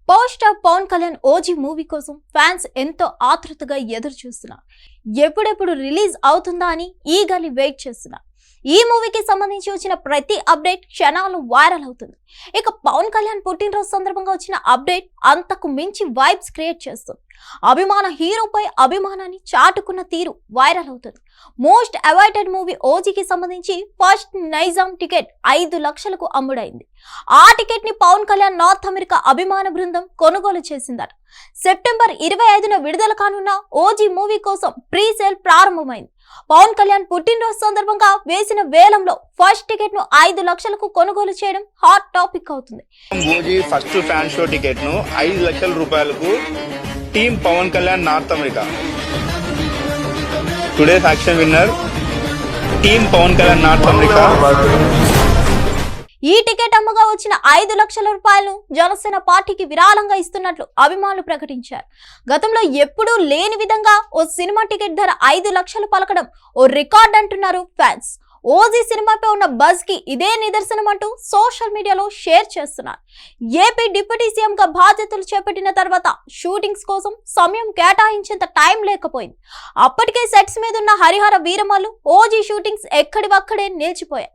Power star Pawan Kalyan OG movie కోసం fans ఎంతో ఆతృతగా ఎదురు చూస్తున్నారు. ఎప్పుడెప్పుడు రిలీజ్ అవుతుందా అని ఈగర్లీ వెయిట్ చేస్తున్నారు. ఈ మూవీకి సంబంధించి వచ్చిన ప్రతి అప్డేట్ క్షణాలు వైరల్ అవుతుంది. ఇక పవన్ కళ్యాణ్ పుట్టినరోజు సందర్భంగా వచ్చిన అప్డేట్ అంతకు మించి వైబ్స్ క్రియేట్ చేస్తుంది. అభిమాన హీరోపై అభిమానాన్ని చాటుకున్న తీరు వైరల్ అవుతుంది. మోస్ట్ అవైటెడ్ మూవీ ఓజీకి సంబంధించి ఫస్ట్ నైజాం టికెట్ 5 లక్షలకు అమ్ముడైంది. ఆ టికెట్ ని పవన్ కళ్యాణ్ నార్త్ అమెరికా అభిమాన బృందం కొనుగోలు చేసిందట. సెప్టెంబర్ 25న విడుదల కానున్న ఓజీ మూవీ కోసం ప్రీ సేల్ ప్రారంభమైంది. పవన్ కళ్యాణ్ పుట్టినరోజు సందర్భంగా వేసిన వేలంలో ఫస్ట్ టికెట్ ను 5 లక్షలకు కొనుగోలు చేయడం హాట్ టాపిక్ అవుతుంది. OG first fan show ticket ను 5 లక్షల రూపాయలకు team Pawan Kalyan North America. Today's action winner team Pawan Kalyan North America. ఈ టికెట్ అమ్మగా వచ్చిన 5 లక్షల రూపాయలను జనసేన పార్టీకి విరాళంగా ఇస్తున్నట్లు అభిమానులు ప్రకటించారు. గతంలో ఎప్పుడూ లేని విధంగా ఓ సినిమా టికెట్ ధర 5 లక్షలు పలకడం ఓ రికార్డ్ అంటున్నారు ఫ్యాన్స్. ఓజీ సినిమాపై ఉన్న బజ్ కి ఇదే నిదర్శనం అంటూ సోషల్ మీడియాలో షేర్ చేస్తున్నారు. ఏపీ డిప్యూటీ సీఎం గా బాధ్యతలు చేపట్టిన తర్వాత షూటింగ్స్ కోసం సమయం కేటాయించేంత టైం లేకపోయింది. అప్పటికే సెట్స్ మీద ఉన్న హరిహర వీరమల్లు ఓజీ షూటింగ్స్ ఎక్కడివక్కడే నిలిచిపోయాయి.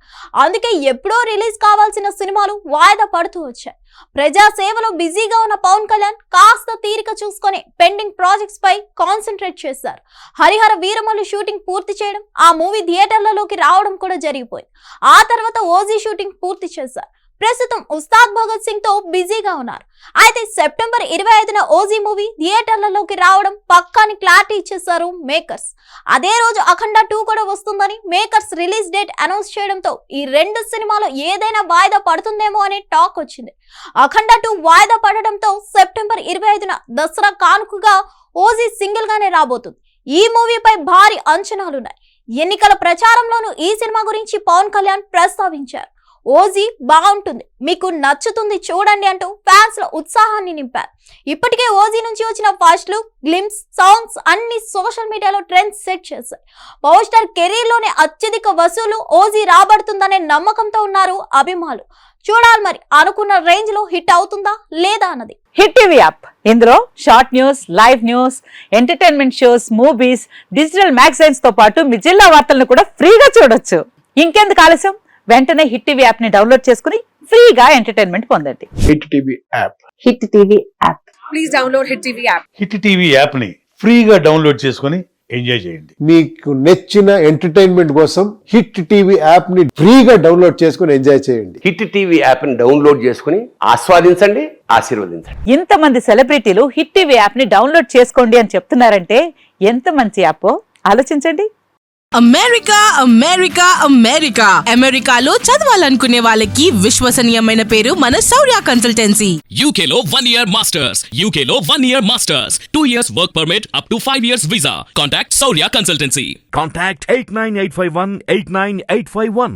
అందుకే ఎప్పుడో రిలీజ్ కావాల్సిన సినిమాలు వాయిదా పడుతూ వచ్చాయి. ప్రజా సేవలో బిజీగా ఉన్న పవన్ కళ్యాణ్ కాస్త తీరిక చూసుకొని పెండింగ్ ప్రాజెక్ట్స్ పై కాన్సన్ట్రేట్ చేశారు. హరిహర వీరమల్లు షూటింగ్ పూర్తి చేయడం, ఆ మూవీ థియేటర్లలోకి రావడం కూడా జరిగిపోయింది. ఆ తర్వాత ఓజీ షూటింగ్ పూర్తి చేశారు. ప్రస్తుతం ఉస్తాద్ భగత్ సింగ్ తో బిజీగా ఉన్నారు. అయితే సెప్టెంబర్ 25న ఓజీ మూవీ థియేటర్లలోకి రావడం పక్కాని క్లారిటీ ఇచ్చేశారు మేకర్స్. అదే రోజు అఖండ 2 కూడా వస్తుందని మేకర్స్ రిలీజ్ డేట్ అనౌన్స్ చేయడంతో ఈ 2 సినిమాలు ఏదైనా వాయిదా పడుతుందేమో అనే టాక్ వచ్చింది. అఖండ 2 వాయిదా పడడంతో సెప్టెంబర్ 25న దసరా కానుకగా ఓజీ సింగిల్ గానే రాబోతుంది. ఈ మూవీపై భారీ అంచనాలున్నాయి. ఎన్నికల ప్రచారంలోనూ ఈ సినిమా గురించి పవన్ కళ్యాణ్ ప్రస్తావించారు. ఓజీ బాగుంటుంది, మీకు నచ్చుతుంది చూడండి అంటూ ఫ్యాన్స్ లో ఉత్సాహాన్ని నింపారు. ఇప్పటికే ఓజీ నుంచి వచ్చిన ఫస్ట్ లుక్, గ్లిమ్స్, సాంగ్స్ అన్ని సోషల్ మీడియాలో ట్రెండ్స్ సెట్ చేశాయి. పవర్ స్టార్ కెరీర్ లోనే అత్యధిక వసూలు ఓజీ రాబడుతుందనే నమ్మకంతో ఉన్నారు అభిమానులు. చూడాలి మరి అనుకున్న రేంజ్ లో హిట్ అవుతుందా లేదా అన్నది. హిట్ టీవీ యాప్, ఇందులో short news, live news, entertainment shows, movies, digital magazines తో పాటు మీ జిల్లా వార్తలను కూడా ఫ్రీగా చూడొచ్చు. ఇంకెందుకు ఆలస్యం, వెంటనే హిట్ టీవీ యాప్ ని డౌన్లోడ్ చేసుకుని ఫ్రీగా ఎంటర్టైన్మెంట్ పొందండి. Hit TV app. Hit TV app. Please download hit TV app. Hit TV app ని ఫ్రీగా డౌన్లోడ్ చేసుకుని ఎంజాయ్ చేయండి. మీకు నచ్చిన ఎంటర్టైన్మెంట్ కోసం హిట్ టీవీ యాప్ ని ఫ్రీగా డౌన్లోడ్ చేసుకుని ఎంజాయ్ చేయండి. హిట్ టీవీ యాప్ ని డౌన్లోడ్ చేసుకుని ఆస్వాదించండి, ఆశీర్వదించండి. ఇంతమంది సెలబ్రిటీలు హిట్ టీవీ యాప్ ని డౌన్లోడ్ చేసుకోండి అని చెప్తున్నారంటే ఎంత మంచి యాప్ ఆలోచించండి. అమెరికా అమెరికా అమెరికా అమెరికాలో చదవాలనుకునే వాళ్ళకి విశ్వసనీయమైన పేరు మన శౌర్య కన్సల్టెన్సీ. UK లో 1 year masters, UK లో 1 year masters, 2 years work permit up to 5 years visa. Contact Shaurya Consultancy. Contact 89851 89851.